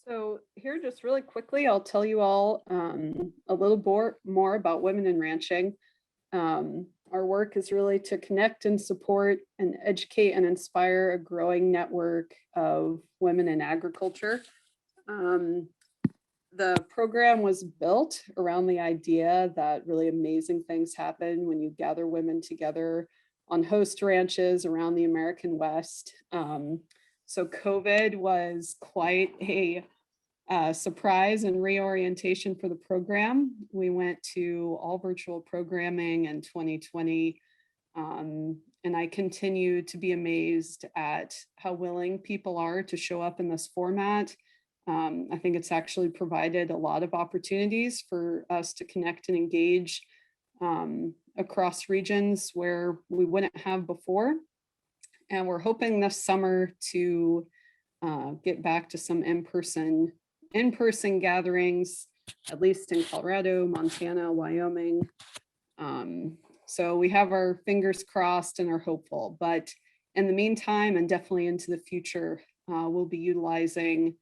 So here, just really quickly, I'll tell you all a little more about women in ranching. Our work is really to connect and support and educate and inspire a growing network of women in agriculture. Um, the program was built around the idea that really amazing things happen when you gather women together on host ranches around the American West. So COVID was quite a surprise and reorientation for the program. We went to all virtual programming in 2020. And I continue to be amazed at how willing people are to show up in this format. I think it's actually provided a lot of opportunities for us to connect and engage across regions where we wouldn't have before. And we're hoping this summer to get back to some in-person gatherings, at least in Colorado, Montana, Wyoming. So we have our fingers crossed and are hopeful. But in the meantime, and definitely into the future, we'll be utilizing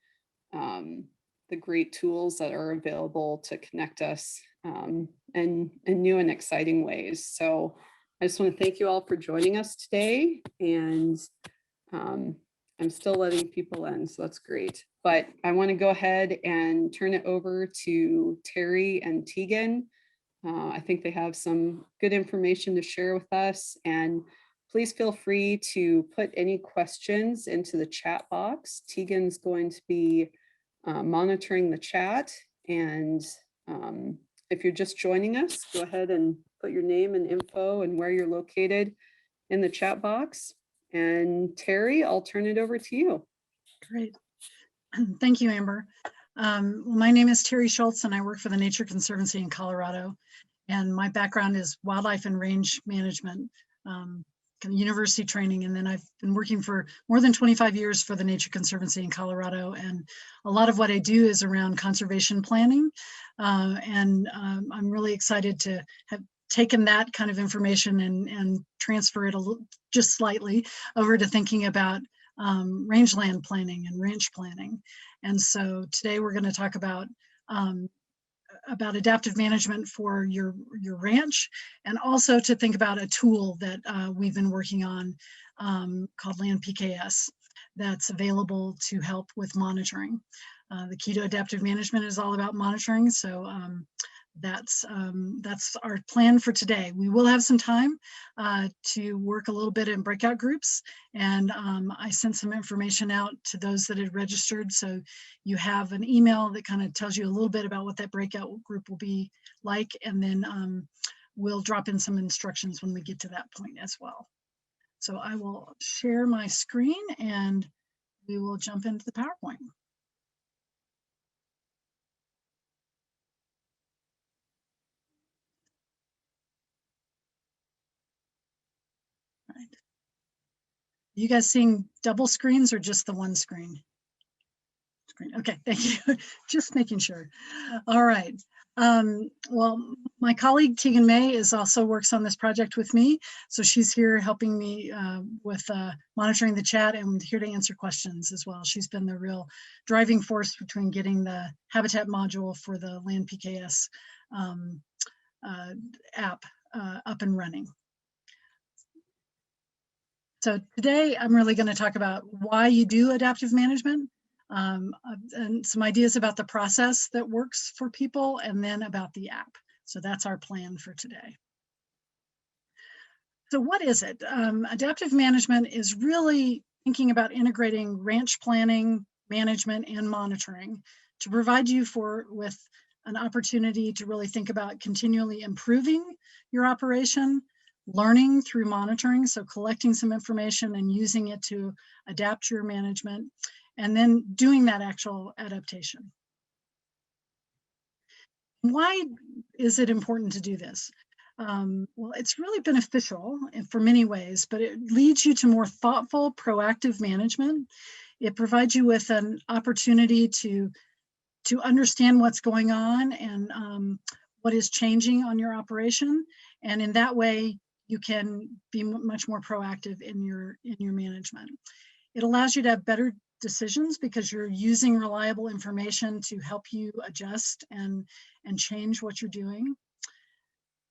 the great tools that are available to connect us in new and exciting ways. So I just want to thank you all for joining us today. And I'm still letting people in, so that's great. But I want to go ahead and turn it over to Terry and Tegan. I think they have some good information to share with us. And please feel free to put any questions into the chat box. Tegan's going to be monitoring the chat. And if you're just joining us, go ahead and put your name and info and where you're located in the chat box. And Terry, I'll turn it over to you. Great. Thank you, Amber. My name is Terry Schultz, and I work for the Nature Conservancy in Colorado. And my background is wildlife and range management, kind of university training. And then I've been working for more than 25 years for the Nature Conservancy in Colorado. And a lot of what I do is around conservation planning. I'm really excited to have taken that kind of information and transfer it just slightly over to thinking about rangeland planning and ranch planning. And so today we're going to talk about adaptive management for your ranch, and also to think about a tool that we've been working on called Land PKS that's available to help with monitoring. The key to adaptive management is all about monitoring. So that's our plan for today. We will have some time to work a little bit in breakout groups, and I sent some information out to those that had registered, so you have an email that kind of tells you a little bit about what that breakout group will be like, and then we'll drop in some instructions when we get to that point as well. So I will share my screen and we will jump into the PowerPoint. Right. You guys seeing double screens or just the one screen? Okay, thank you. Just making sure. All right. Well, my colleague Tegan May also works on this project with me. So she's here helping me with monitoring the chat and here to answer questions as well. She's been the real driving force between getting the habitat module for the Land PKS app up and running. So today I'm really going to talk about why you do adaptive management, and some ideas about the process that works for people, and then about the app. So that's our plan for today. So what is it? Adaptive management is really thinking about integrating ranch planning, management, and monitoring to provide you with an opportunity to really think about continually improving your operation, learning through monitoring, so collecting some information and using it to adapt your management, and then doing that actual adaptation. Why is it important to do this? Well, it's really beneficial for many ways, but it leads you to more thoughtful, proactive management. It provides you with an opportunity to understand what's going on and what is changing on your operation. And in that way, you can be much more proactive in your management. It allows you to have better decisions because you're using reliable information to help you adjust and change what you're doing.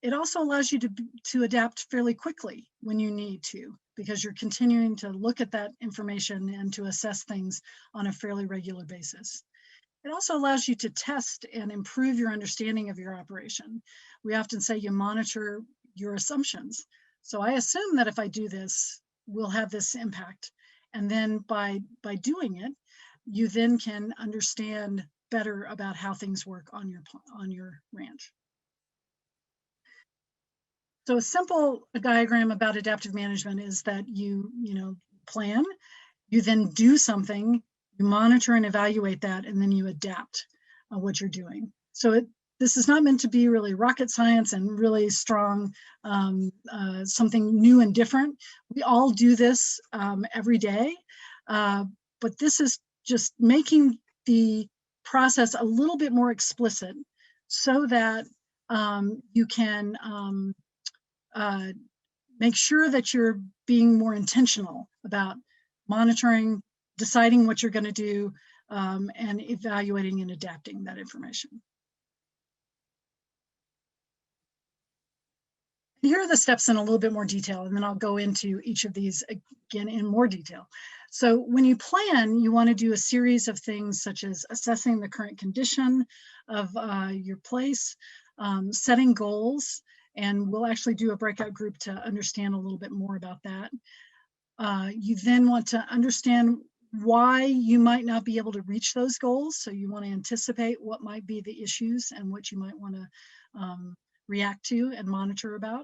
It also allows you to adapt fairly quickly when you need to, because you're continuing to look at that information and to assess things on a fairly regular basis. It also allows you to test and improve your understanding of your operation. We often say you monitor your assumptions. So I assume that if I do this, we'll have this impact. And then by doing it, you then can understand better about how things work on your ranch. So a simple diagram about adaptive management is that you plan, you then do something, you monitor and evaluate that, and then you adapt what you're doing. So this is not meant to be really rocket science and really strong, something new and different. We all do this every day, but this is just making the process a little bit more explicit so that you can make sure that you're being more intentional about monitoring, deciding what you're going to do, and evaluating and adapting that information. Here are the steps in a little bit more detail, and then I'll go into each of these again in more detail. So when you plan, you want to do a series of things such as assessing the current condition of your place, setting goals, and we'll actually do a breakout group to understand a little bit more about that. You then want to understand why you might not be able to reach those goals. So you want to anticipate what might be the issues and what you might want to react to and monitor about.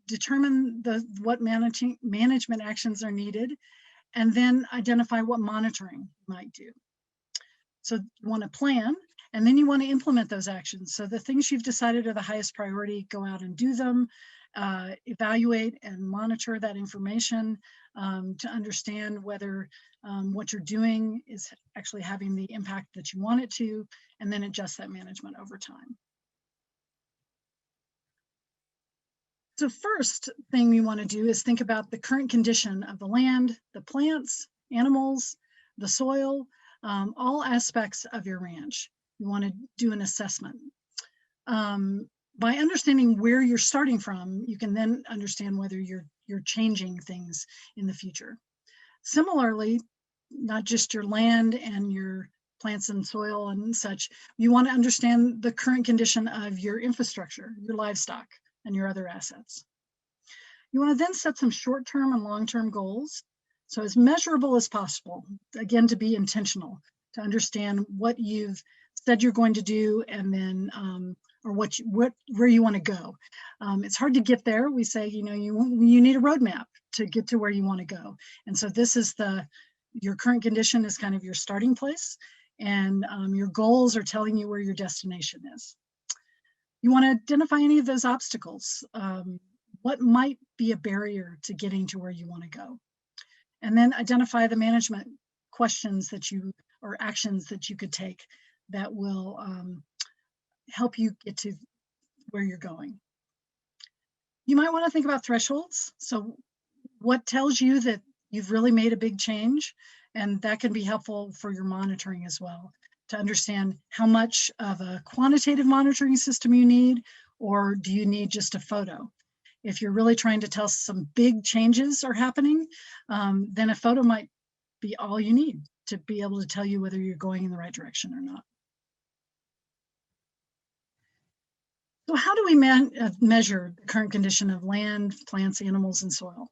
Determine what management actions are needed, and then identify what monitoring you might do. So you want to plan, and then you want to implement those actions. So the things you've decided are the highest priority, go out and do them, evaluate and monitor that information to understand whether what you're doing is actually having the impact that you want it to, and then adjust that management over time. So first thing you want to do is think about the current condition of the land, the plants, animals, the soil, all aspects of your ranch. You want to do an assessment. By understanding where you're starting from, you can then understand whether you're changing things in the future. Similarly, not just your land and your plants and soil and such, you want to understand the current condition of your infrastructure, your livestock, and your other assets. You want to then set some short-term and long-term goals, so as measurable as possible, again, to be intentional, to understand what you've said you're going to do, and then or where you want to go. It's hard to get there. We say, you need a roadmap to get to where you want to go. And so this is your current condition is kind of your starting place, and your goals are telling you where your destination is. You want to identify any of those obstacles. What might be a barrier to getting to where you want to go? And then identify the management questions or actions that you could take that will help you get to where you're going. You might want to think about thresholds. So what tells you that you've really made a big change? And that can be helpful for your monitoring as well, to understand how much of a quantitative monitoring system you need, or do you need just a photo? If you're really trying to tell some big changes are happening, then a photo might be all you need to be able to tell you whether you're going in the right direction or not. So how do we measure the current condition of land, plants, animals, and soil?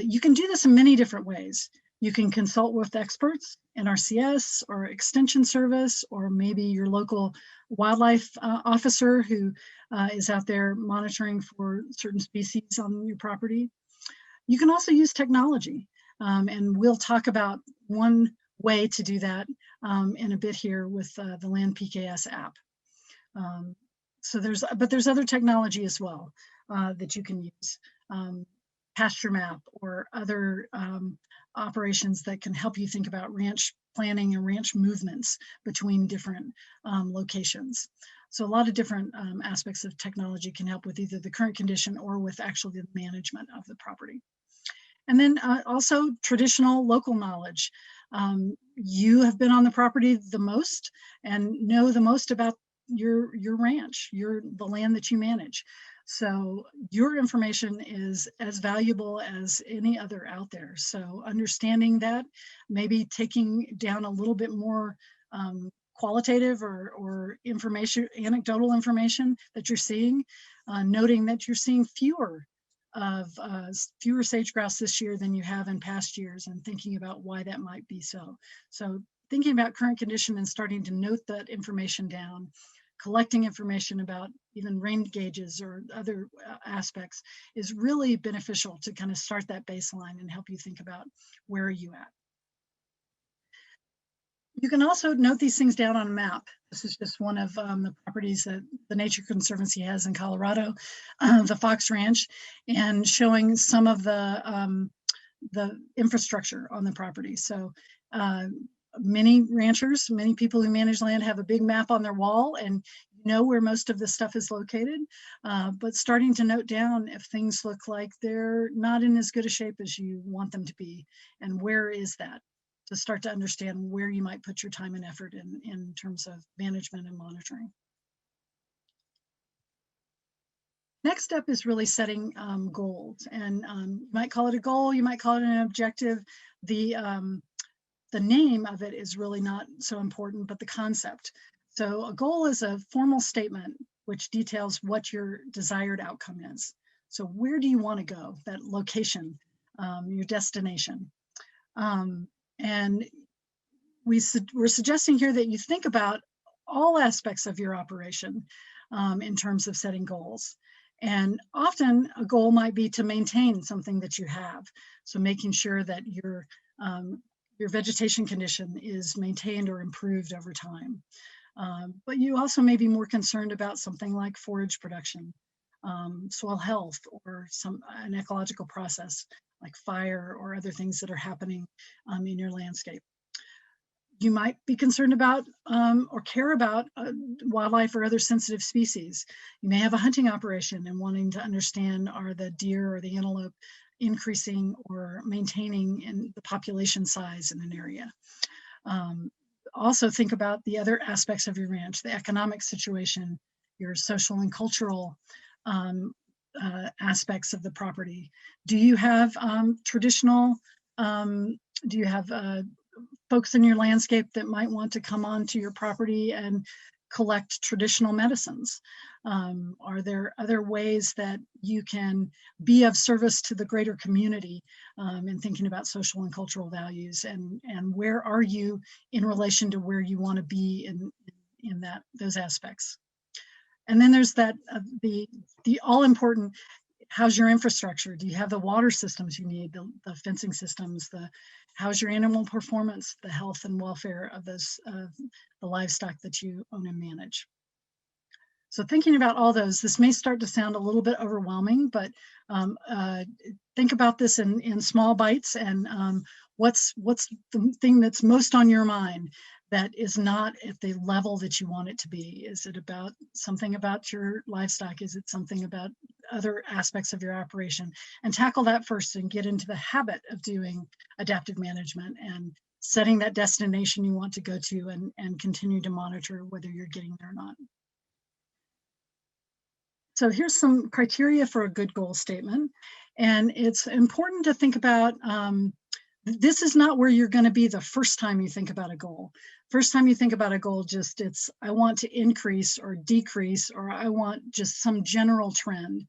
You can do this in many different ways. You can consult with experts, NRCS or Extension Service, or maybe your local wildlife officer who is out there monitoring for certain species on your property. You can also use technology, and we'll talk about one way to do that in a bit here with the Land PKS app. But there's other technology as well that you can use. Pasture map or other operations that can help you think about ranch planning and ranch movements between different locations. So a lot of different aspects of technology can help with either the current condition or with actually the management of the property. And then also traditional local knowledge. You have been on the property the most and know the most about your ranch, the land that you manage. So your information is as valuable as any other out there. So understanding that, maybe taking down a little bit more qualitative or information, anecdotal information that you're seeing, noting that you're seeing fewer sage grouse this year than you have in past years, and thinking about why that might be so. So thinking about current condition and starting to note that information down, collecting information about even rain gauges or other aspects is really beneficial to kind of start that baseline and help you think about where are you at. You can also note these things down on a map. This is just one of the properties that the Nature Conservancy has in Colorado, the Fox Ranch, and showing some of the infrastructure on the property. So many ranchers, many people who manage land have a big map on their wall and know where most of the stuff is located, but starting to note down if things look like they're not in as good a shape as you want them to be, and where is that, to start to understand where you might put your time and effort in terms of management and monitoring. Next step is really setting goals, and you might call it a goal, you might call it an objective. The name of it is really not so important, but the concept. So a goal is a formal statement which details what your desired outcome is. So where do you want to go, that location, your destination. And we're suggesting here that you think about all aspects of your operation in terms of setting goals. And often a goal might be to maintain something that you have. So making sure that your vegetation condition is maintained or improved over time. But you also may be more concerned about something like forage production, soil health, or an ecological process like fire or other things that are happening in your landscape. You might be concerned about or care about wildlife or other sensitive species. You may have a hunting operation and wanting to understand, are the deer or the antelope increasing or maintaining in the population size in an area. Also think about the other aspects of your ranch, the economic situation, your social and cultural aspects of the property. Do you have traditional, do you have folks in your landscape that might want to come onto your property and collect traditional medicines? Are there other ways that you can be of service to the greater community in thinking about social and cultural values? And where are you in relation to where you want to be in those aspects? And then there's that the all important, how's your infrastructure? Do you have the water systems you need, the fencing systems, how's your animal performance, the health and welfare of the livestock that you own and manage? So thinking about all those, this may start to sound a little bit overwhelming, but think about this in small bites, and what's the thing that's most on your mind that is not at the level that you want it to be? Is it about something about your livestock? Is it something about other aspects of your operation? And tackle that first and get into the habit of doing adaptive management and setting that destination you want to go to, and continue to monitor whether you're getting there or not. So here's some criteria for a good goal statement. And it's important to think about, this is not where you're going to be the first time you think about a goal. First time you think about a goal, it's I want to increase or decrease, or I want just some general trend.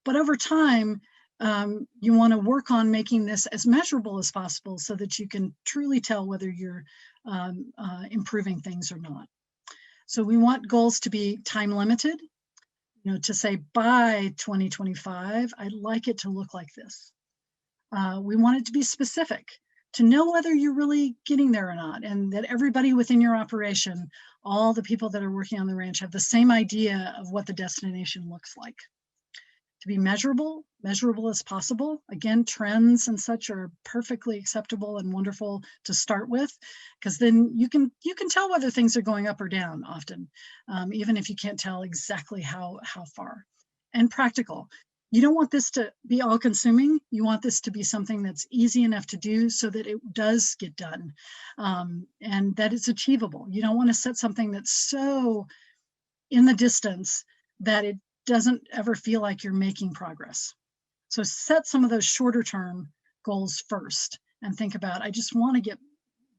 But over time, you want to work on making this as measurable as possible so that you can truly tell whether you're improving things or not. So we want goals to be time limited. To say by 2025, I'd like it to look like this. We want it to be specific, to know whether you're really getting there or not, and that everybody within your operation, all the people that are working on the ranch, have the same idea of what the destination looks like. To be measurable as possible. Again, trends and such are perfectly acceptable and wonderful to start with, because then you can tell whether things are going up or down often, even if you can't tell exactly how far. And practical. You don't want this to be all consuming. You want this to be something that's easy enough to do so that it does get done, and that it's achievable. You don't want to set something that's so in the distance that it doesn't ever feel like you're making progress. So set some of those shorter term goals first and think about, I just want to get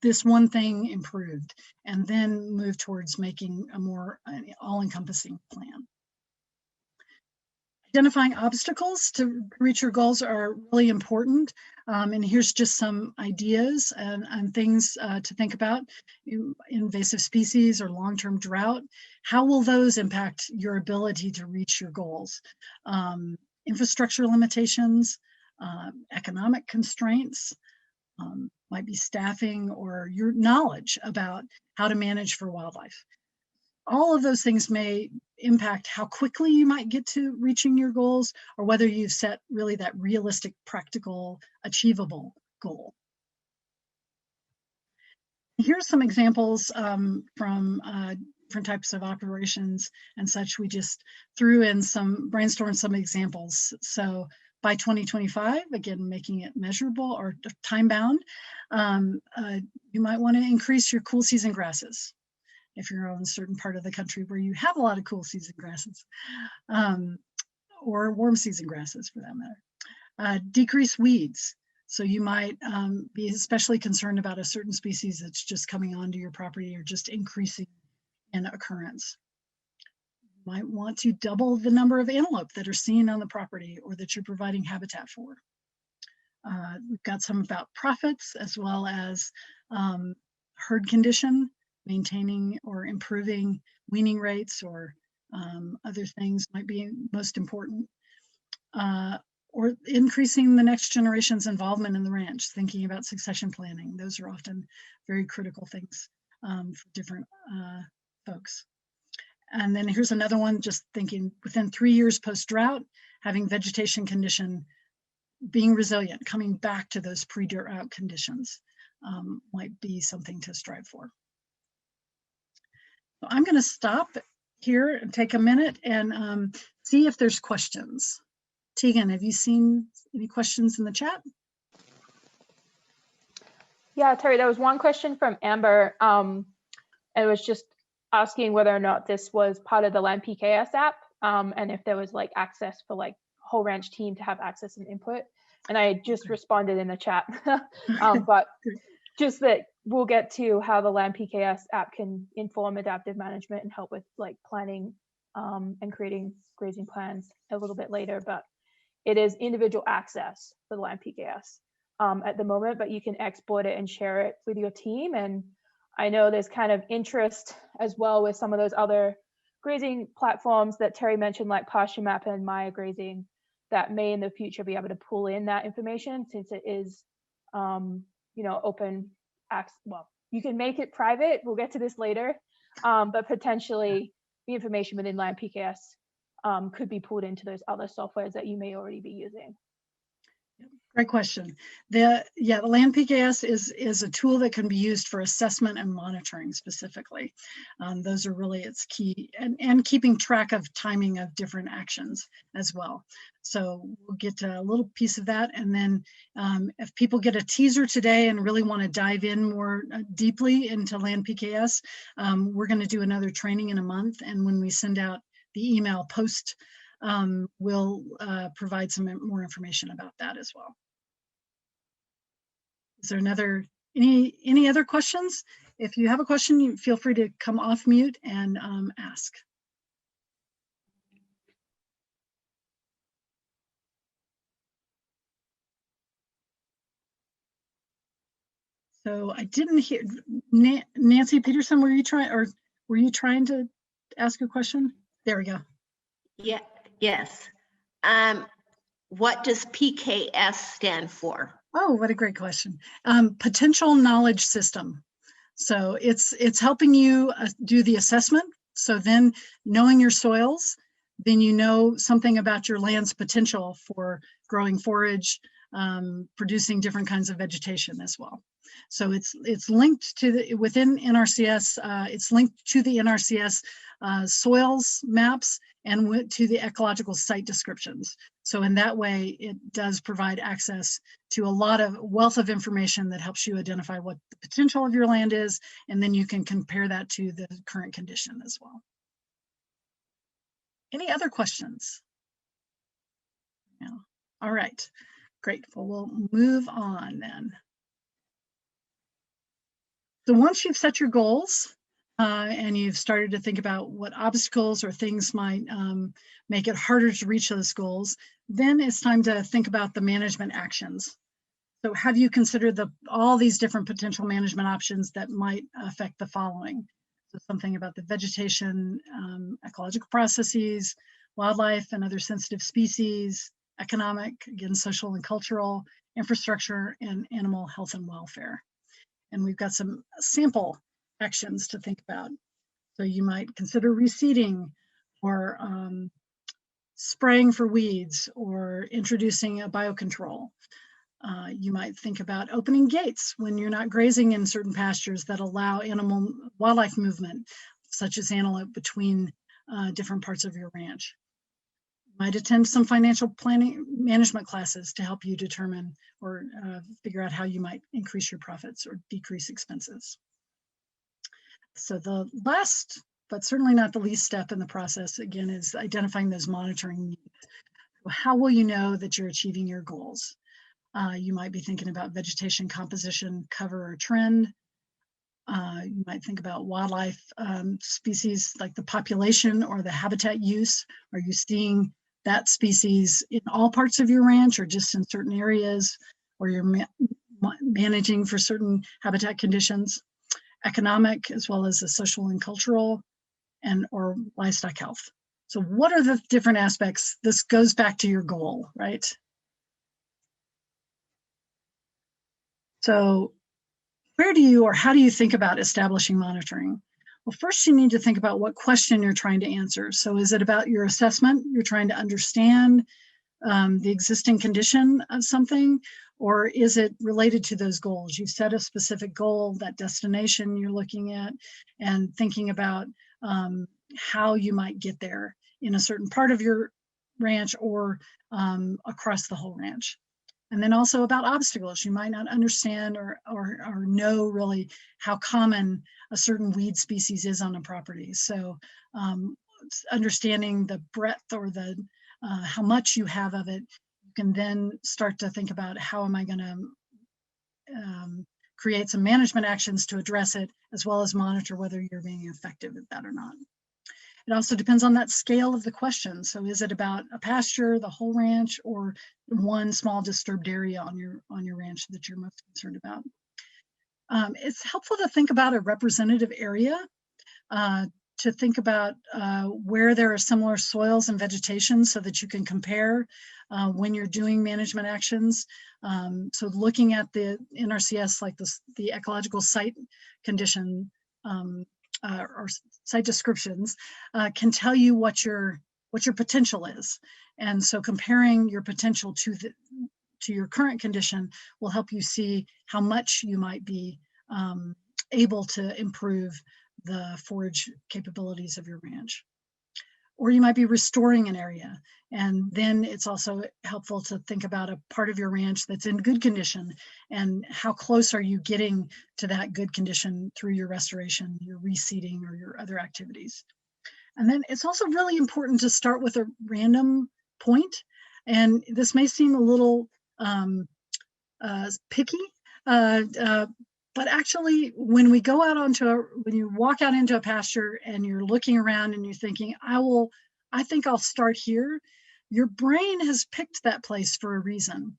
this one thing improved, and then move towards making a more all-encompassing plan. Identifying obstacles to reach your goals are really important. And here's just some ideas and things to think about. Invasive species or long-term drought, how will those impact your ability to reach your goals? Infrastructure limitations, economic constraints, might be staffing or your knowledge about how to manage for wildlife. All of those things may impact how quickly you might get to reaching your goals, or whether you've set really that realistic, practical, achievable goal. Here's some examples from different types of operations and such. We just threw in brainstormed some examples. So by 2025, again, making it measurable or time bound, you might want to increase your cool season grasses if you're on a certain part of the country where you have a lot of cool season grasses, or warm season grasses for that matter. Decrease weeds. So you might be especially concerned about a certain species that's just coming onto your property or just increasing in occurrence. You might want to double the number of antelope that are seen on the property or that you're providing habitat for. We've got some about profits as well as herd condition, maintaining or improving weaning rates, or other things might be most important, or increasing the next generation's involvement in the ranch, thinking about succession planning. Those are often very critical things for different folks. And then here's another one, just thinking within 3 years post-drought, having vegetation condition being resilient, coming back to those pre-drought conditions might be something to strive for. So I'm going to stop here and take a minute and see if there's questions. Tegan, have you seen any questions in the chat? Yeah, Terry, there was one question from Amber. It was just asking whether or not this was part of the Land PKS app, and if there was like access for like whole ranch team to have access and input. And I just responded in the chat, but just that we'll get to how the Land PKS app can inform adaptive management and help with like planning and creating grazing plans a little bit later. But it is individual access for the Land PKS at the moment, but you can export it and share it with your team. And I know there's kind of interest as well with some of those other grazing platforms that Terry mentioned, like Pasture Map and Maya Grazing, that may in the future be able to pull in that information, since it is, open access. Well, you can make it private. We'll get to this later, but potentially the information within Land PKS could be pulled into those other softwares that you may already be using. Great question. The Land PKS is a tool that can be used for assessment and monitoring specifically. Those are really its key, and keeping track of timing of different actions as well. So we'll get to a little piece of that. And then if people get a teaser today and really want to dive in more deeply into Land PKS, we're going to do another training in a month. And when we send out the email post, we'll provide some more information about that as well. Is there any other questions? If you have a question, you feel free to come off mute and ask. So I didn't hear, Nancy Peterson, were you trying to ask a question? There we go. Yeah, yes. What does PKS stand for? Oh, what a great question. Potential knowledge system. So it's helping you do the assessment. So then knowing your soils, then you know something about your land's potential for growing forage, producing different kinds of vegetation as well. So it's linked to the, within NRCS, it's linked to the NRCS soils maps and to the ecological site descriptions. So in that way, it does provide access to a lot of wealth of information that helps you identify what the potential of your land is, and then you can compare that to the current condition as well. Any other questions? No. All right, great. Well, we'll move on then. So once you've set your goals and you've started to think about what obstacles or things might make it harder to reach those goals, then it's time to think about the management actions. So have you considered all these different potential management options that might affect the following? So something about the vegetation, ecological processes, wildlife and other sensitive species, economic, again, social and cultural, infrastructure, and animal health and welfare. And we've got some sample actions to think about. So you might consider reseeding or spraying for weeds or introducing a biocontrol. You might think about opening gates when you're not grazing in certain pastures that allow wildlife movement, such as antelope, between different parts of your ranch. You might attend some financial planning management classes to help you determine or figure out how you might increase your profits or decrease expenses. So the last, but certainly not the least step in the process, again, is identifying those monitoring needs. How will you know that you're achieving your goals? You might be thinking about vegetation composition, cover, or trend. You might think about wildlife species, like the population or the habitat use. Are you seeing that species in all parts of your ranch or just in certain areas, or you're managing for certain habitat conditions? Economic, as well as the social and cultural, and or livestock health. So what are the different aspects? This goes back to your goal, right? So where do you or how do you think about establishing monitoring? Well, first you need to think about what question you're trying to answer. So is it about your assessment? You're trying to understand the existing condition of something, or is it related to those goals? You've set a specific goal, that destination you're looking at, and thinking about how you might get there in a certain part of your ranch or across the whole ranch. And then also about obstacles. You might not understand or know really how common a certain weed species is on a property. So understanding the breadth or the how much you have of it, you can then start to think about how am I going to create some management actions to address it, as well as monitor whether you're being effective at that or not. It also depends on that scale of the question. So is it about a pasture, the whole ranch, or one small disturbed area on your ranch that you're most concerned about? It's helpful to think about a representative area, to think about where there are similar soils and vegetation so that you can compare when you're doing management actions. So looking at the NRCS, like the ecological site condition or site descriptions can tell you what your potential is. And so comparing your potential to your current condition will help you see how much you might be able to improve the forage capabilities of your ranch. Or you might be restoring an area. And then it's also helpful to think about a part of your ranch that's in good condition and how close are you getting to that good condition through your restoration, your reseeding, or your other activities. And then it's also really important to start with a random point. And this may seem a little picky, but actually, when we go out when you walk out into a pasture and you're looking around and you're thinking, I think I'll start here, your brain has picked that place for a reason.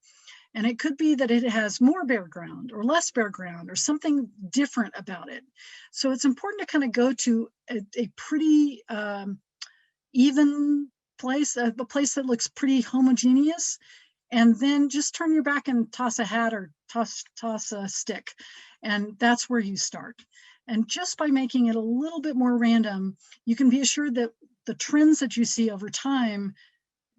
And it could be that it has more bare ground or less bare ground or something different about it. So it's important to kind of go to a pretty even place, a place that looks pretty homogeneous, and then just turn your back and toss a hat or toss a stick. And that's where you start. And just by making it a little bit more random, you can be assured that the trends that you see over time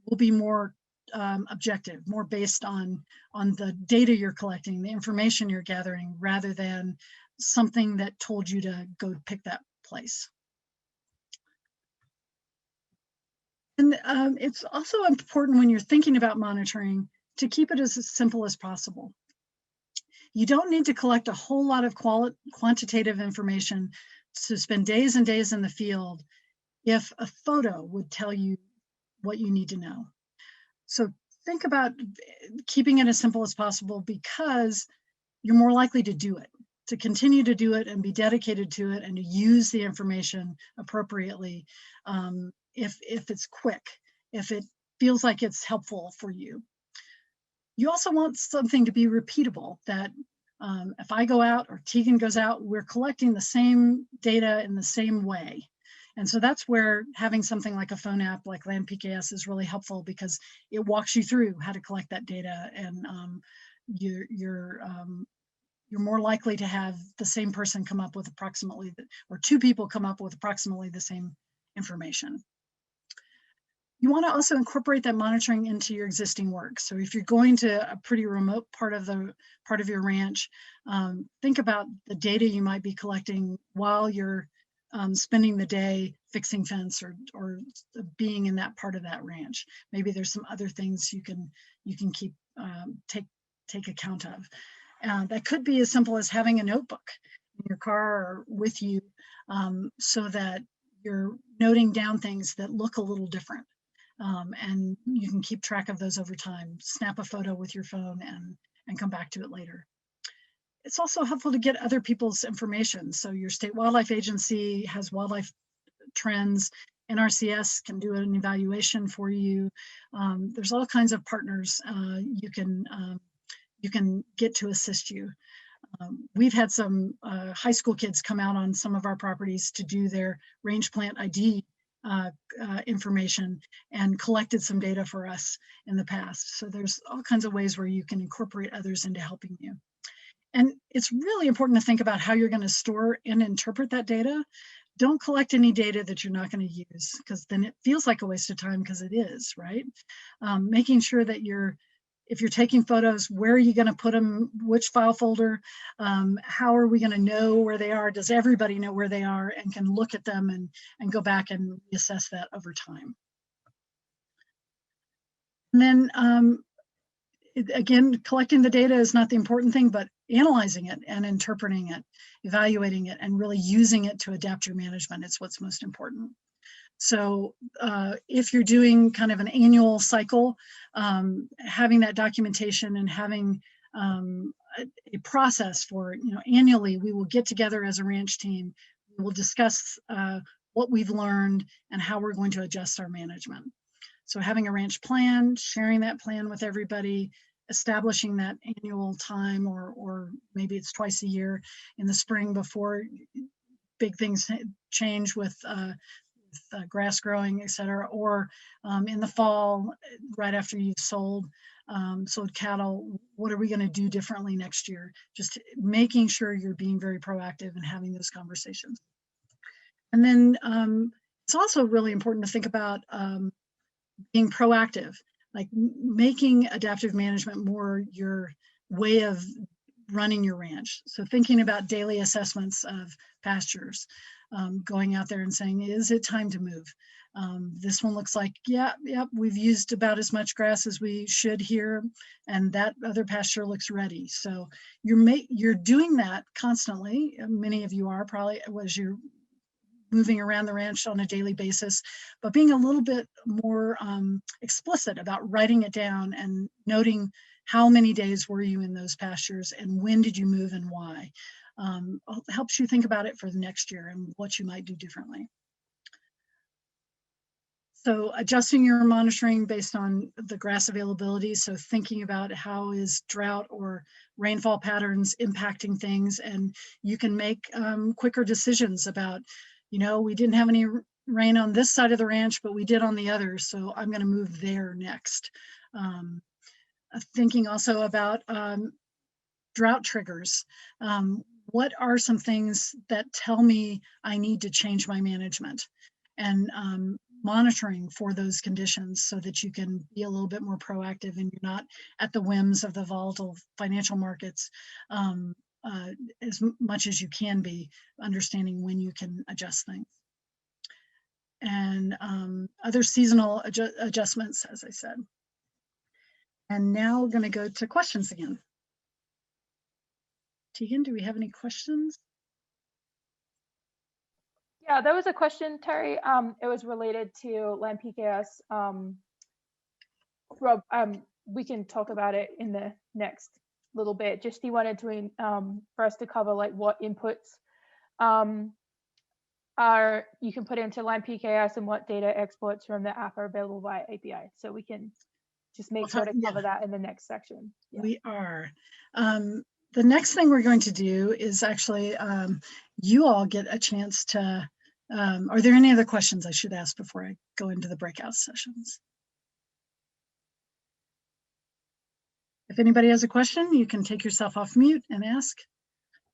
will be more objective, more based on the data you're collecting, the information you're gathering, rather than something that told you to go pick that place. And it's also important when you're thinking about monitoring to keep it as simple as possible. You don't need to collect a whole lot of quantitative information to spend days and days in the field if a photo would tell you what you need to know. So think about keeping it as simple as possible, because you're more likely to do it, to continue to do it and be dedicated to it and to use the information appropriately if it's quick, if it feels like it's helpful for you. You also want something to be repeatable, that if I go out or Tegan goes out, we're collecting the same data in the same way. And so that's where having something like a phone app like LandPKS is really helpful, because it walks you through how to collect that data, and you're more likely to have the same person come up with approximately, or two people come up with approximately the same information. You want to also incorporate that monitoring into your existing work. So if you're going to a pretty remote part of your ranch, think about the data you might be collecting while you're spending the day fixing fence or being in that part of that ranch. Maybe there's some other things you can keep take account of. That could be as simple as having a notebook in your car or with you, so that you're noting down things that look a little different. And you can keep track of those over time. Snap a photo with your phone and come back to it later. It's also helpful to get other people's information. So your state wildlife agency has wildlife trends. NRCS can do an evaluation for you. There's all kinds of partners you can get to assist you. We've had some high school kids come out on some of our properties to do their range plant ID information and collected some data for us in the past. So there's all kinds of ways where you can incorporate others into helping you. And it's really important to think about how you're going to store and interpret that data. Don't collect any data that you're not going to use, because then it feels like a waste of time, because it is, right? Making sure that if you're taking photos, where are you going to put them? Which file folder? How are we going to know where they are? Does everybody know where they are and can look at them and go back and reassess that over time? And then again, collecting the data is not the important thing, but analyzing it and interpreting it, evaluating it, and really using it to adapt your management is what's most important. So if you're doing kind of an annual cycle, having that documentation and having a process for, annually we will get together as a ranch team, we will discuss what we've learned and how we're going to adjust our management. So having a ranch plan, sharing that plan with everybody, establishing that annual time, or maybe it's twice a year in the spring before big things change with grass growing, et cetera, or in the fall, right after you've sold cattle, what are we going to do differently next year? Just making sure you're being very proactive and having those conversations. And then it's also really important to think about being proactive, like making adaptive management more your way of running your ranch. So thinking about daily assessments of pastures, going out there and saying, is it time to move? This one looks like, yeah, we've used about as much grass as we should here, and that other pasture looks ready. So you're doing that constantly. Many of you are probably, as you're moving around the ranch on a daily basis, but being a little bit more explicit about writing it down and noting how many days were you in those pastures and when did you move and why. Helps you think about it for the next year and what you might do differently. So adjusting your monitoring based on the grass availability. So thinking about how is drought or rainfall patterns impacting things, and you can make quicker decisions about, we didn't have any rain on this side of the ranch, but we did on the other, so I'm going to move there next. Thinking also about drought triggers. What are some things that tell me I need to change my management? And monitoring for those conditions so that you can be a little bit more proactive and you're not at the whims of the volatile financial markets as much as you can be, understanding when you can adjust things. And other seasonal adjustments, as I said. And now we're going to go to questions again. Tegan, do we have any questions? Yeah, there was a question, Terry. It was related to Land PKS. Rob, we can talk about it in the next little bit. Just he wanted to for us to cover like what inputs you can put into Land PKS and what data exports from the app are available via API. So we can just make sure to cover that in the next section. Yeah. We are. The next thing we're going to do is actually you all get a chance to, are there any other questions I should ask before I go into the breakout sessions? If anybody has a question, you can take yourself off mute and ask.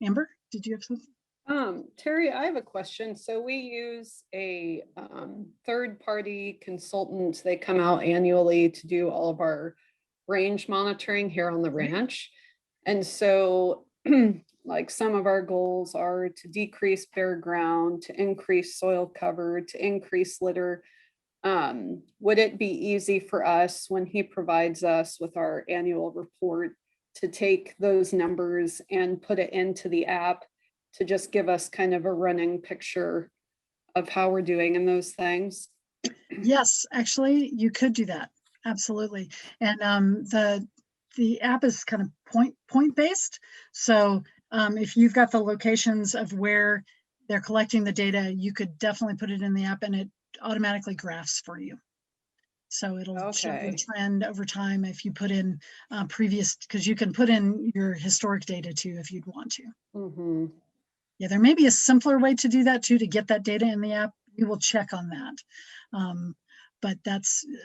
Amber, did you have something? Terry, I have a question. So we use a third-party consultant. They come out annually to do all of our range monitoring here on the ranch. And so like some of our goals are to decrease bare ground, to increase soil cover, to increase litter. Would it be easy for us when he provides us with our annual report to take those numbers and put it into the app to just give us kind of a running picture of how we're doing in those things? Yes, actually, you could do that. Absolutely. And the app is kind of point based. So if you've got the locations of where they're collecting the data, you could definitely put it in the app and it automatically graphs for you. So it'll show the trend over time if you put in previous, because you can put in your historic data too if you'd want to. Mm-hmm. Yeah, there may be a simpler way to do that too, to get that data in the app. We will check on that. But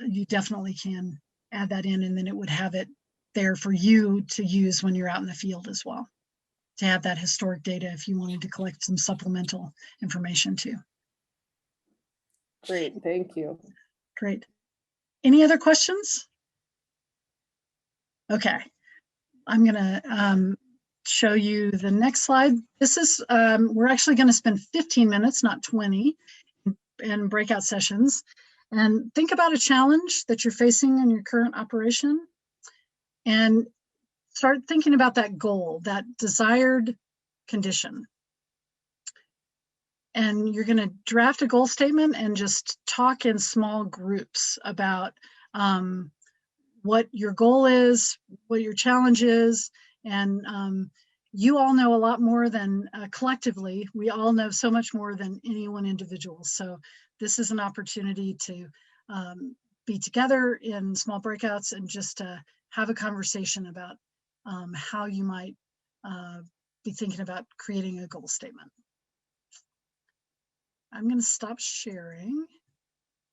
you definitely can add that in, and then it would have it there for you to use when you're out in the field as well, to have that historic data if you wanted to collect some supplemental information too. Great, thank you. Great. Any other questions? Okay, I'm gonna show you the next slide. This is, we're actually gonna spend 15 minutes, not 20, in breakout sessions. And think about a challenge that you're facing in your current operation and start thinking about that goal, that desired condition. And you're going to draft a goal statement and just talk in small groups about what your goal is, what your challenge is. And you all know a lot more than collectively. We all know so much more than any one individual. So this is an opportunity to be together in small breakouts and just have a conversation about how you might be thinking about creating a goal statement. I'm going to stop sharing,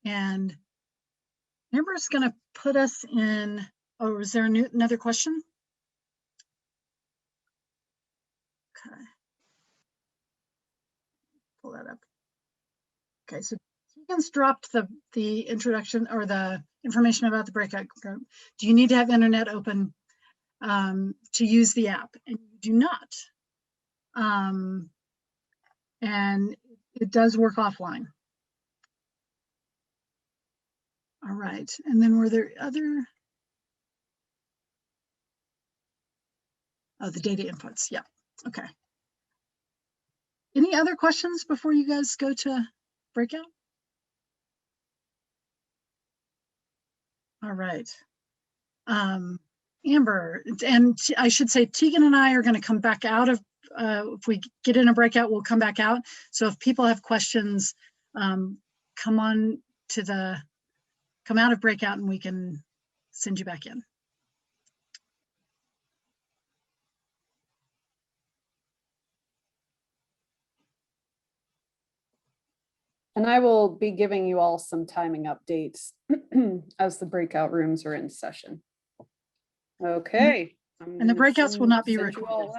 and Amber's going to put us in. Oh, is there another question? Okay. Pull that up. Okay, so Tegan's dropped the introduction or the information about the breakout group. Do you need to have internet open to use the app? And you do not. And it does work offline. All right, and then were there other? Oh, the data inputs, yeah, okay. Any other questions before you guys go to breakout? All right. Amber, and I should say Tegan and I are going to come back out of, if we get in a breakout, we'll come back out. So if people have questions, come out of breakout and we can send you back in. And I will be giving you all some timing updates as the breakout rooms are in session. Okay. And the breakouts will not be recorded.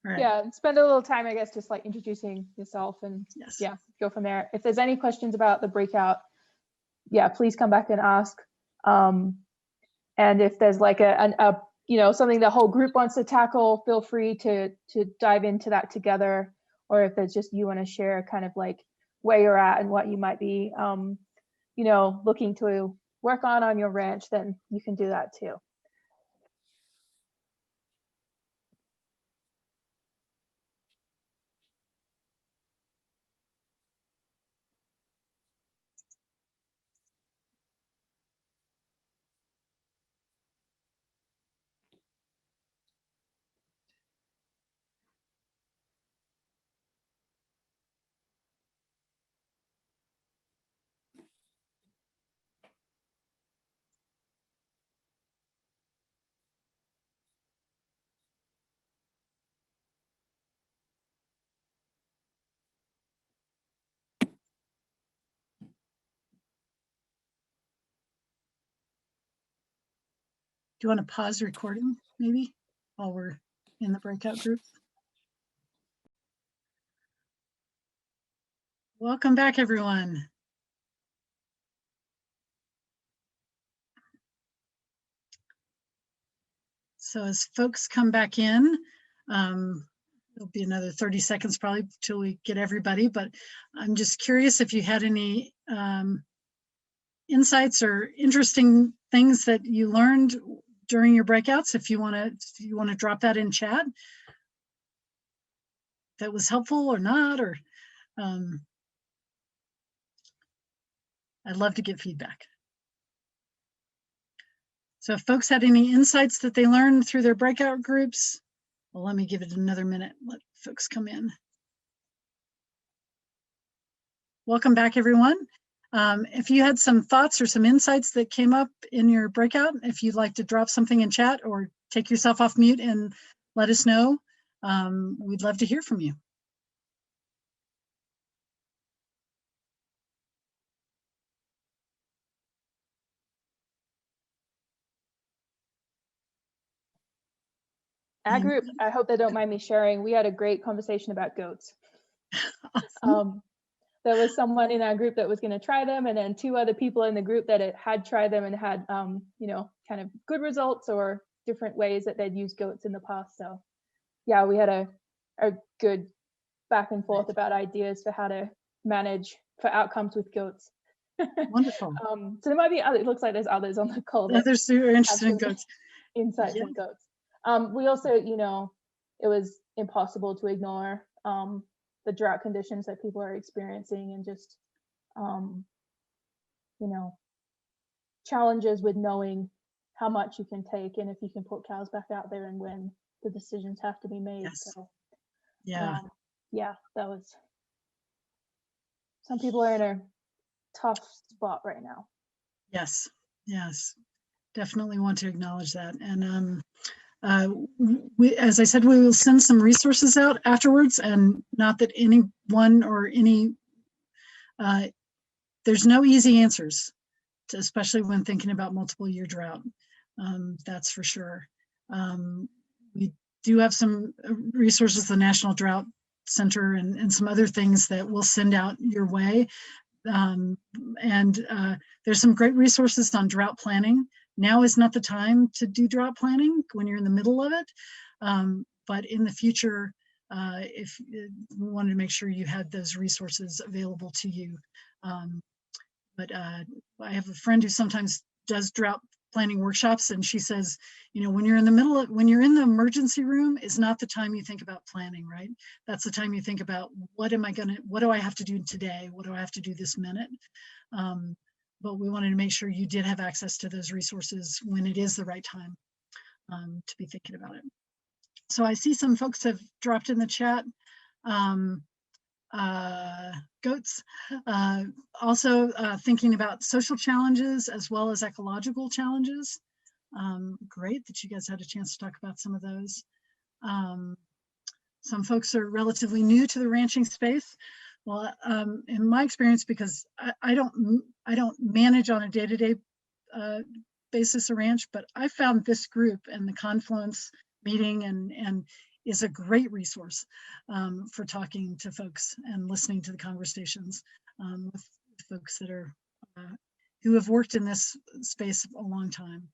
All right. Yeah, spend a little time, I guess, just like introducing yourself and Yes. yeah, go from there. If there's any questions about the breakout, yeah, please come back and ask. And if there's like a you know, something the whole group wants to tackle, feel free to dive into that together. Or if there's just you want to share kind of like where you're at and what you might be, you know, looking to work on your ranch, then you can do that too. Do you want to pause the recording maybe while we're in the breakout group? Welcome back, everyone. So as folks come back in, there'll be another 30 seconds probably till we get everybody, but I'm just curious if you had any insights or interesting things that you learned during your breakouts. If you want to drop that in chat, that was helpful or not, or I'd love to get feedback. So if folks had any insights that they learned through their breakout groups, well, let me give it another minute, let folks come in. Welcome back, everyone. If you had some thoughts or some insights that came up in your breakout, if you'd like to drop something in chat or take yourself off mute and let us know, we'd love to hear from you. Ag group, I hope they don't mind me sharing. We had a great conversation about goats. Awesome. There was someone in our group that was going to try them, and then 2 other people in the group that had tried them and had, you know, kind of good results or different ways that they'd used goats in the past. So yeah, we had a good back and forth about ideas for how to manage for outcomes with goats. Wonderful. So there might be other, it looks like there's others on the call. Others who are interested in goats. Insights in goats. We also, you know, it was impossible to ignore the drought conditions that people are experiencing and just, you know, challenges with knowing how much you can take and if you can put cows back out there and when the decisions have to be made. Yes. So, Yeah. Yeah, that was, some people are in a tough spot right now. Yes. Yes. Definitely want to acknowledge that. And as I said, we will send some resources out afterwards, and not that anyone or any, there's no easy answers, especially when thinking about multiple year drought. That's for sure. We do have some resources, the National Drought Center and some other things that we'll send out your way. There's some great resources on drought planning. Now is not the time to do drought planning when you're in the middle of it. But in the future, if we wanted to make sure you had those resources available to you. But I have a friend who sometimes does drought planning workshops, and she says, you know, when you're in the middle of, when you're in the emergency room is not the time you think about planning, right? That's the time you think about what do I have to do today? What do I have to do this minute? But we wanted to make sure you did have access to those resources when it is the right time to be thinking about it. So I see some folks have dropped in the chat. Goats. Also thinking about social challenges as well as ecological challenges. Great that you guys had a chance to talk about some of those. Some folks are relatively new to the ranching space. Well, in my experience, because I don't manage on a day-to-day basis a ranch, but I found this group and the Confluence meeting and is a great resource for talking to folks and listening to the conversations with folks that are who have worked in this space a long time.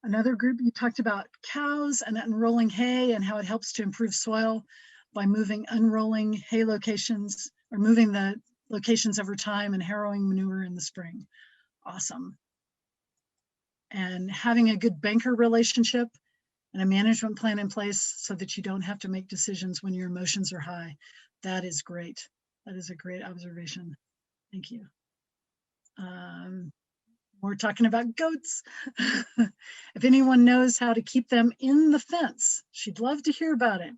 Another group, you talked about cows and unrolling hay and how it helps to improve soil by moving unrolling hay locations or moving the locations over time and harrowing manure in the spring. Awesome. And having a good banker relationship and a management plan in place so that you don't have to make decisions when your emotions are high. That is great. That is a great observation. Thank you. We're talking about goats. If anyone knows how to keep them in the fence, she'd love to hear about it.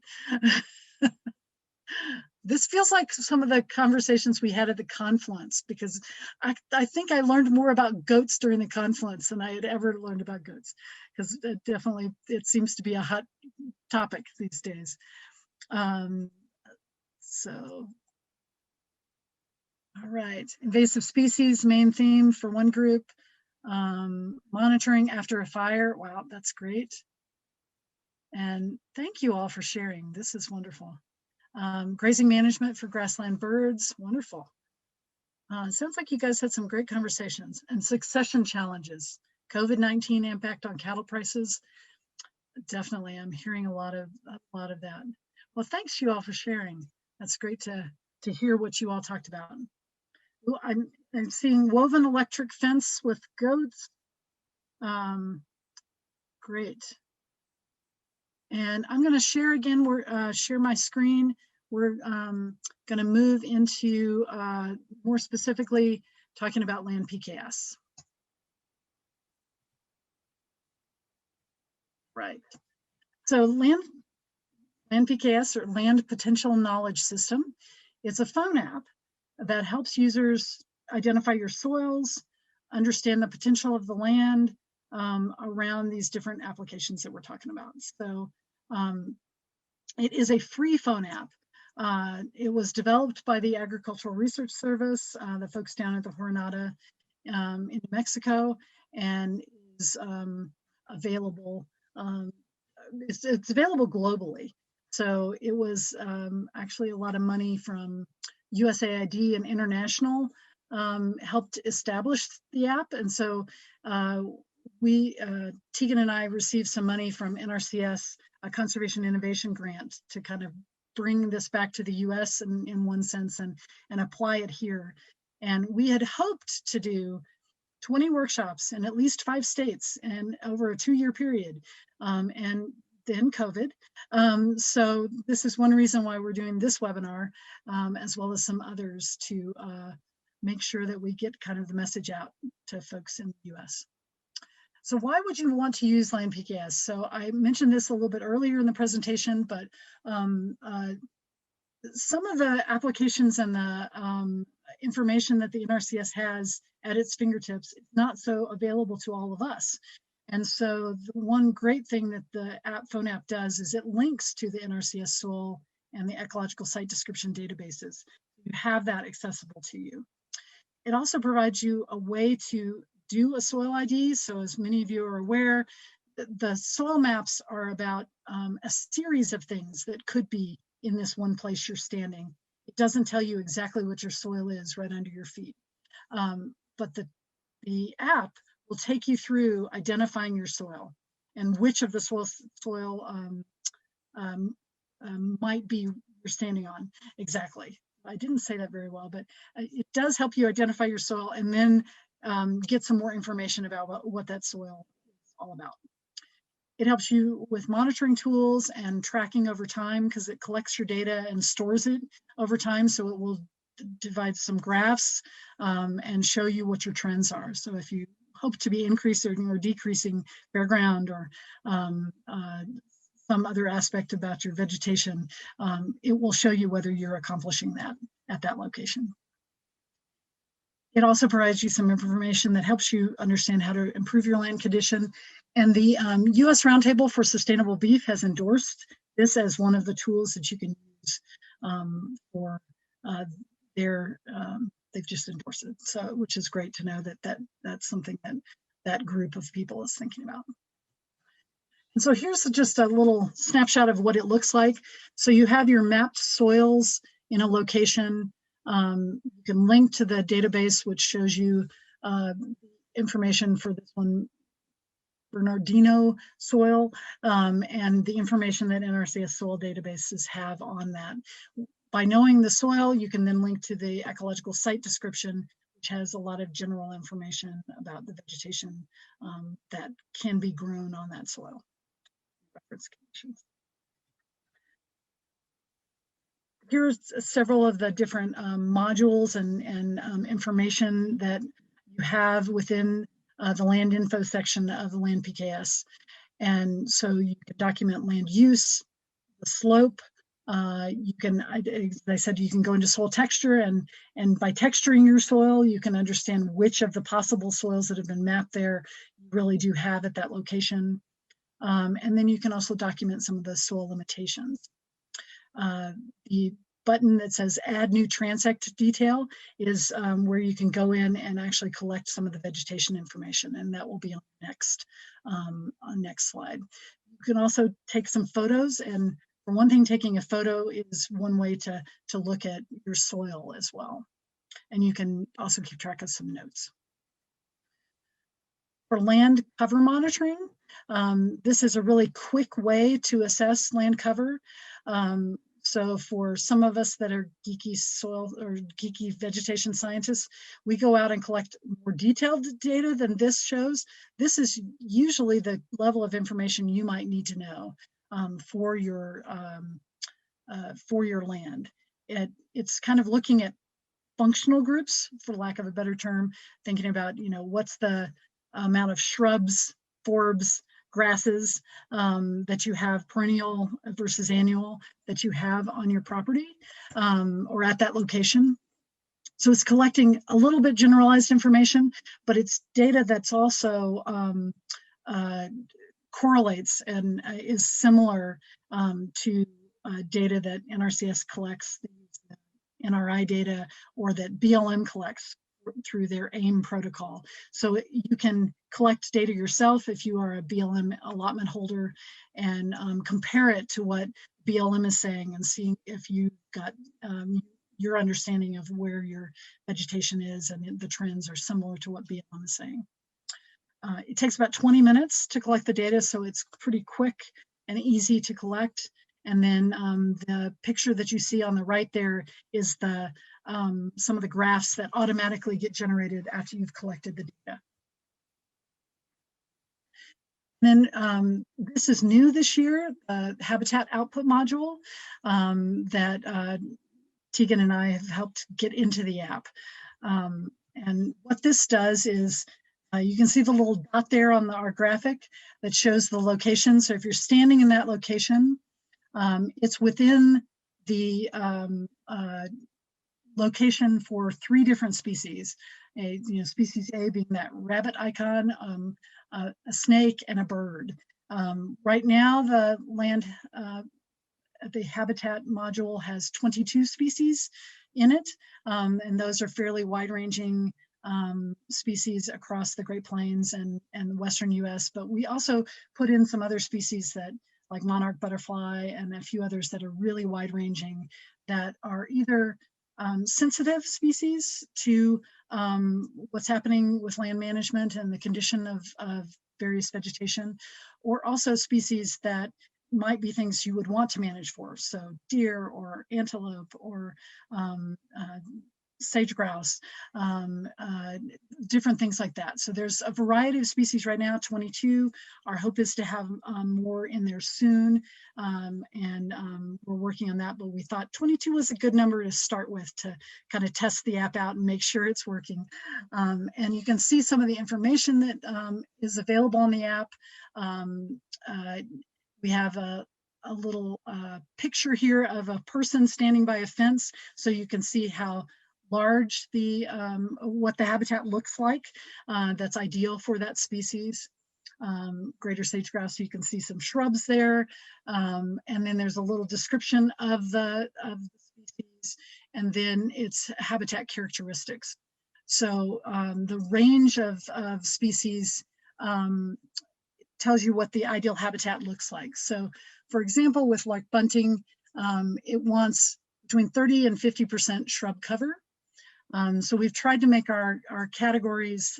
This feels like some of the conversations we had at the confluence, because I think I learned more about goats during the confluence than I had ever learned about goats, because it seems to be a hot topic these days. All right, invasive species, main theme for one group. Monitoring after a fire. Wow, that's great. And thank you all for sharing. This is wonderful. Grazing management for grassland birds. Wonderful. Sounds like you guys had some great conversations. And succession challenges. COVID-19 impact on cattle prices. Definitely, I'm hearing a lot of that. Well, thanks you all for sharing. That's great to hear what you all talked about. Well, I'm seeing woven electric fence with goats. Great. And I'm going to share again. Share my screen. We're going to move into more specifically talking about land PKS. Right. So land PKS, or Land Potential Knowledge System, it's a phone app that helps users identify your soils, understand the potential of the land around these different applications that we're talking about. So it is a free phone app. It was developed by the Agricultural Research Service, the folks down at the Jornada in New Mexico, and is available. It's available globally. So it was actually a lot of money from USAID and international helped establish the app. And so Tegan and I received some money from NRCS, a Conservation Innovation Grant, to kind of bring this back to the US in one sense and apply it here. And we had hoped to do 20 workshops in at least 5 states and over a 2-year period. And then COVID. So this is one reason why we're doing this webinar, as well as some others, to make sure that we get kind of the message out to folks in the US. So why would you want to use Land PKS? So I mentioned this a little bit earlier in the presentation, but some of the applications and the information that the NRCS has at its fingertips is not so available to all of us. And so the one great thing that the phone app does is it links to the NRCS soil and the ecological site description databases. You have that accessible to you. It also provides you a way to do a soil ID. So as many of you are aware, the soil maps are about a series of things that could be in this one place you're standing. It doesn't tell you exactly what your soil is right under your feet. But the app will take you through identifying your soil and which of the soil might be you're standing on exactly. I didn't say that very well, but it does help you identify your soil and then get some more information about what that soil is all about. It helps you with monitoring tools and tracking over time because it collects your data and stores it over time. So it will divide some graphs and show you what your trends are. So if you hope to be increasing or decreasing bare ground or some other aspect about your vegetation, it will show you whether you're accomplishing that at that location. It also provides you some information that helps you understand how to improve your land condition. And the U.S. Roundtable for Sustainable Beef has endorsed this as one of the tools that you can use for they've just endorsed it. So, which is great to know that that's something that group of people is thinking about. And so here's just a little snapshot of what it looks like. So you have your mapped soils in a location. You can link to the database, which shows you information for this one, Bernardino soil, and the information that NRCS soil databases have on that. By knowing the soil, you can then link to the ecological site description, which has a lot of general information about the vegetation that can be grown on that soil. Reference conditions. Here's several of the different modules and information that you have within the land info section of the land PKS. And so you can document land use, the slope. You can, as I said, you can go into soil texture, and by texturing your soil, you can understand which of the possible soils that have been mapped there you really do have at that location. And then you can also document some of the soil limitations. The button that says add new transect detail is where you can go in and actually collect some of the vegetation information, and that will be on next slide. You can also take some photos, and for one thing, taking a photo is one way to look at your soil as well. And you can also keep track of some notes. For land cover monitoring, this is a really quick way to assess land cover. So for some of us that are geeky soil or geeky vegetation scientists, we go out and collect more detailed data than this shows. This is usually the level of information you might need to know for your land. It's kind of looking at functional groups, for lack of a better term, thinking about, what's the amount of shrubs, forbs, grasses that you have, perennial versus annual, that you have on your property or at that location. So it's collecting a little bit generalized information, but it's data that's also correlates and is similar to data that NRCS collects, NRI data, or that BLM collects through their AIM protocol. So you can collect data yourself if you are a BLM allotment holder and compare it to what BLM is saying and see if you got your understanding of where your vegetation is and the trends are similar to what BLM is saying. It takes about 20 minutes to collect the data, so it's pretty quick and easy to collect. And then the picture that you see on the right there is the some of the graphs that automatically get generated after you've collected the data. Then this is new this year, the habitat output module that Tegan and I have helped get into the app. And what this does is you can see the little dot there on our graphic that shows the location. So if you're standing in that location, it's within the location for 3 different species. Species A being that rabbit icon, a snake, and a bird. Right now, the land, the habitat module has 22 species in it, and those are fairly wide-ranging species across the Great Plains and the Western US, but we also put in some other species that, like monarch butterfly and a few others that are really wide-ranging, that are either sensitive species to what's happening with land management and the condition of various vegetation, or also species that might be things you would want to manage for. So deer or antelope or sage grouse, different things like that. So there's a variety of species right now, 22. Our hope is to have more in there soon. And we're working on that, but we thought 22 was a good number to start with to kind of test the app out and make sure it's working. And you can see some of the information that is available on the app. We have a little picture here of a person standing by a fence, so you can see how large the what the habitat looks like. That's ideal for that species. Greater sage grouse, so you can see some shrubs there, and then there's a little description of the species, and then its habitat characteristics. So the range of species tells you what the ideal habitat looks like. So for example, with like bunting, it wants between 30 and 50% shrub cover. So we've tried to make our categories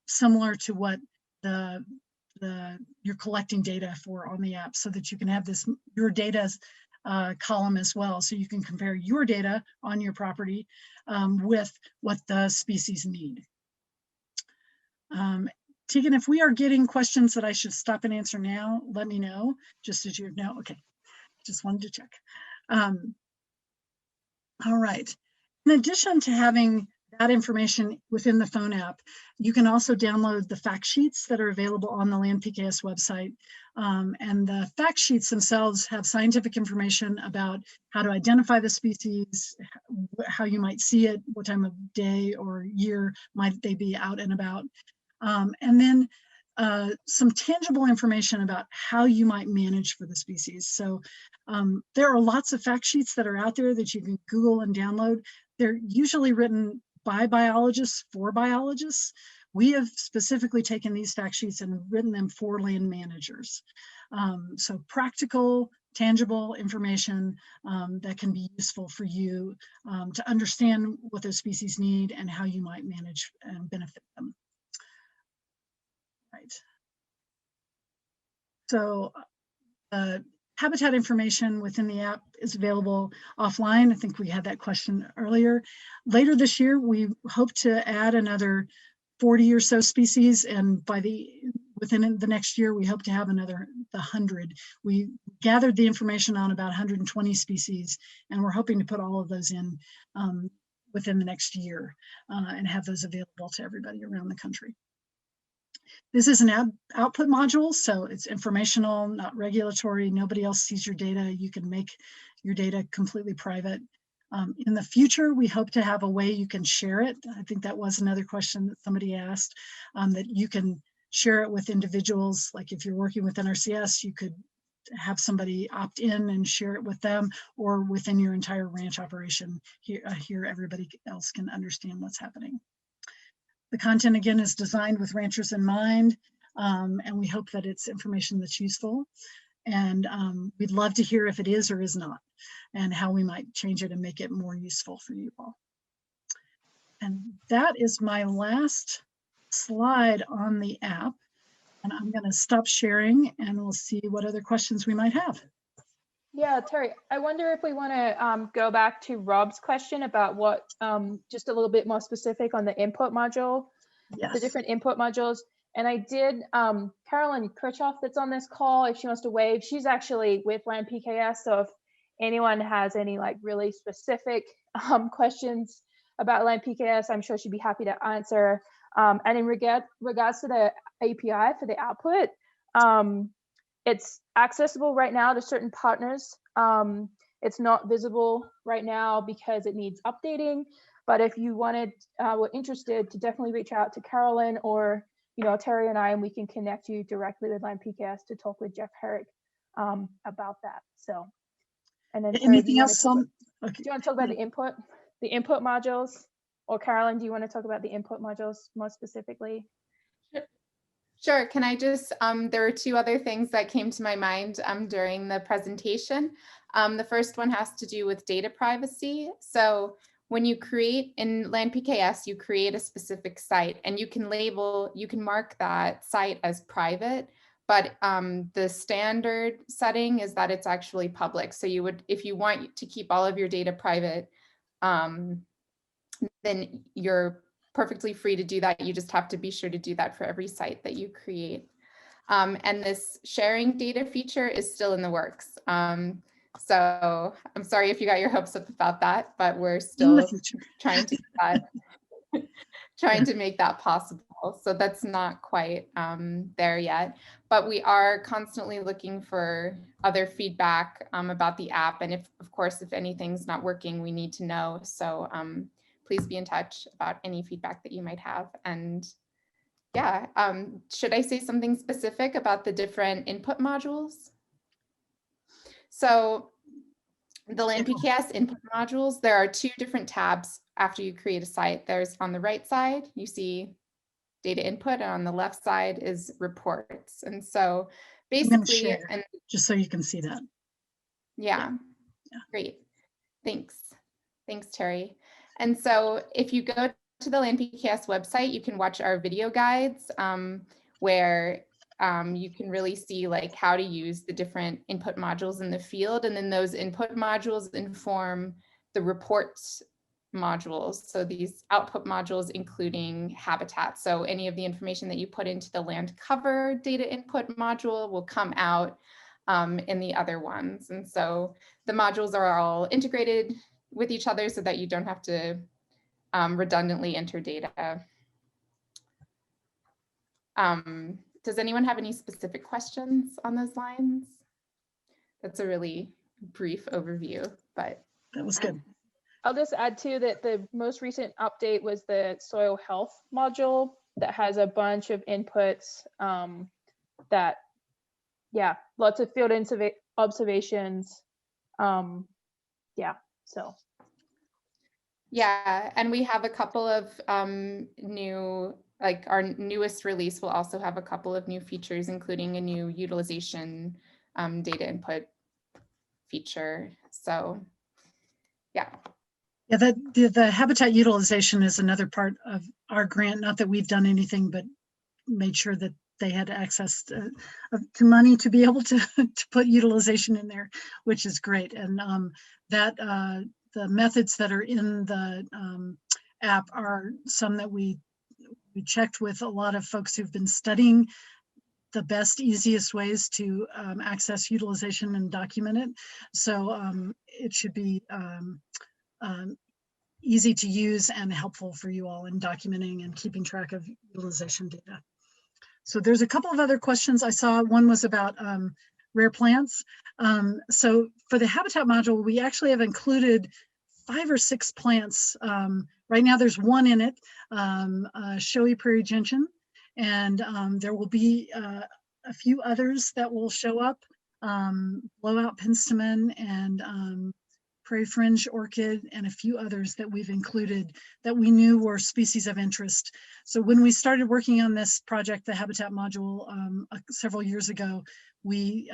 similar to what you're collecting data for on the app, so that you can have this your data column as well, so you can compare your data on your property with what the species need. Tegan, if we are getting questions that I should stop and answer now, let me know, just as you know. Okay, just wanted to check. All right. In addition to having that information within the phone app, you can also download the fact sheets that are available on the Land PKS website. And the fact sheets themselves have scientific information about how to identify the species, how you might see it, what time of day or year might they be out and about. And then some tangible information about how you might manage for the species. So there are lots of fact sheets that are out there that you can Google and download. They're usually written by biologists for biologists. We have specifically taken these fact sheets and written them for land managers. So practical, tangible information that can be useful for you to understand what those species need and how you might manage and benefit them. Right. So habitat information within the app is available offline. I think we had that question earlier. Later this year, we hope to add another 40 or so species, and within the next year, we hope to have another 100. We gathered the information on about 120 species, and we're hoping to put all of those in within the next year and have those available to everybody around the country. This is an output module, so it's informational, not regulatory. Nobody else sees your data. You can make your data completely private. In the future, we hope to have a way you can share it. I think that was another question that somebody asked, that you can share it with individuals. Like if you're working with NRCS, you could have somebody opt in and share it with them, or within your entire ranch operation. Here everybody else can understand what's happening. The content, again, is designed with ranchers in mind, and we hope that it's information that's useful. And we'd love to hear if it is or is not, and how we might change it and make it more useful for you all. And that is my last slide on the app. And I'm going to stop sharing, and we'll see what other questions we might have. Yeah, Terry, I wonder if we want to go back to Rob's question about what, just a little bit more specific on the input module, Yes. the different input modules. And I did, Carolyn Kirchhoff that's on this call, if she wants to wave, she's actually with Land PKS. So if anyone has any like really specific questions about Land PKS, I'm sure she'd be happy to answer. And in regards to the API for the output, it's accessible right now to certain partners. It's not visible right now because it needs updating. But if you were interested, to definitely reach out to Carolyn or Terry and I, and we can connect you directly with Land PKS to talk with Jeff Herrick about that. So, and then Terry, anything else? Okay. Do you want to talk about the input modules, or Carolyn, do you want to talk about the input modules more specifically? Sure. Can I just, there were two other things that came to my mind during the presentation. The first one has to do with data privacy. So when you create in Land PKS, you create a specific site, and you can mark that site as private, but the standard setting is that it's actually public. So you would, if you want to keep all of your data private, then you're perfectly free to do that. You just have to be sure to do that for every site that you create. And this sharing data feature is still in the works. So I'm sorry if you got your hopes up about that, but we're still trying to make that possible. So that's not quite there yet, but we are constantly looking for other feedback about the app. And of course, if anything's not working, we need to know. So please be in touch about any feedback that you might have. And yeah, should I say something specific about the different input modules? So the Land PKS input modules, there are two different tabs after you create a site. There's on the right side, you see data input, and on the left side is reports. And so I'm gonna basically, share, and just so you can see that. yeah, Yeah. great. Thanks. Thanks, Terry. And so if you go to the Land PKS website, you can watch our video guides where you can really see like how to use the different input modules in the field. And then those input modules inform the reports modules. So these output modules, including habitat. So any of the information that you put into the land cover data input module will come out in the other ones. And so the modules are all integrated with each other so that you don't have to redundantly enter data. Does anyone have any specific questions on those lines? That's a really brief overview, but. That was good. I'll just add too that the most recent update was the soil health module that has a bunch of inputs that, yeah, lots of field observations. Yeah, so. Yeah, and we have a couple of new, like our newest release will also have a couple of new features, including a new utilization data input feature. So, yeah. Yeah, the habitat utilization is another part of our grant. Not that we've done anything, but made sure that they had access to money to be able to put utilization in there, which is great. And the methods that are in the app are some that we checked with a lot of folks who've been studying the best, easiest ways to access utilization and document it. So it should be easy to use and helpful for you all in documenting and keeping track of utilization data. So there's a couple of other questions I saw. One was about rare plants. So for the habitat module, we actually have included 5 or 6 plants. Right now there's one in it, showy prairie gentian, and there will be a few others that will show up, blowout penstemon and prairie fringe orchid, and a few others that we've included that we knew were species of interest. So when we started working on this project, the habitat module, several years ago, we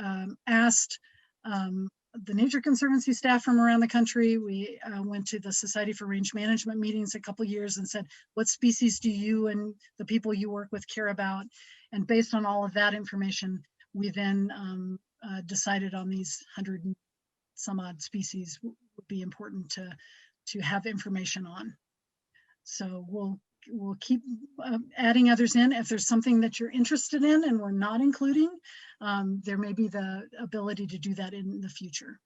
asked the Nature Conservancy staff from around the country. We went to the Society for Range Management meetings a couple years and said, what species do you and the people you work with care about? And based on all of that information, we then decided on these 100 and some odd species would be important to have information on. So we'll keep adding others in. If there's something that you're interested in and we're not including, there may be the ability to do that in the future.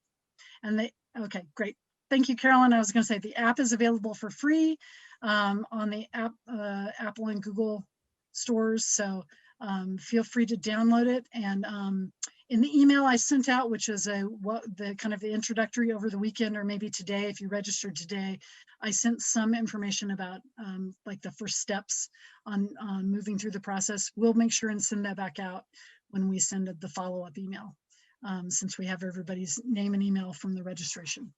And okay, great. Thank you, Carolyn. I was going to say the app is available for free on the Apple and Google stores. So feel free to download it. And in the email I sent out, which is the kind of the introductory over the weekend, or maybe today, if you registered today, I sent some information about like the first steps on moving through the process. We'll make sure and send that back out when we send the follow-up email, since we have everybody's name and email from the registration.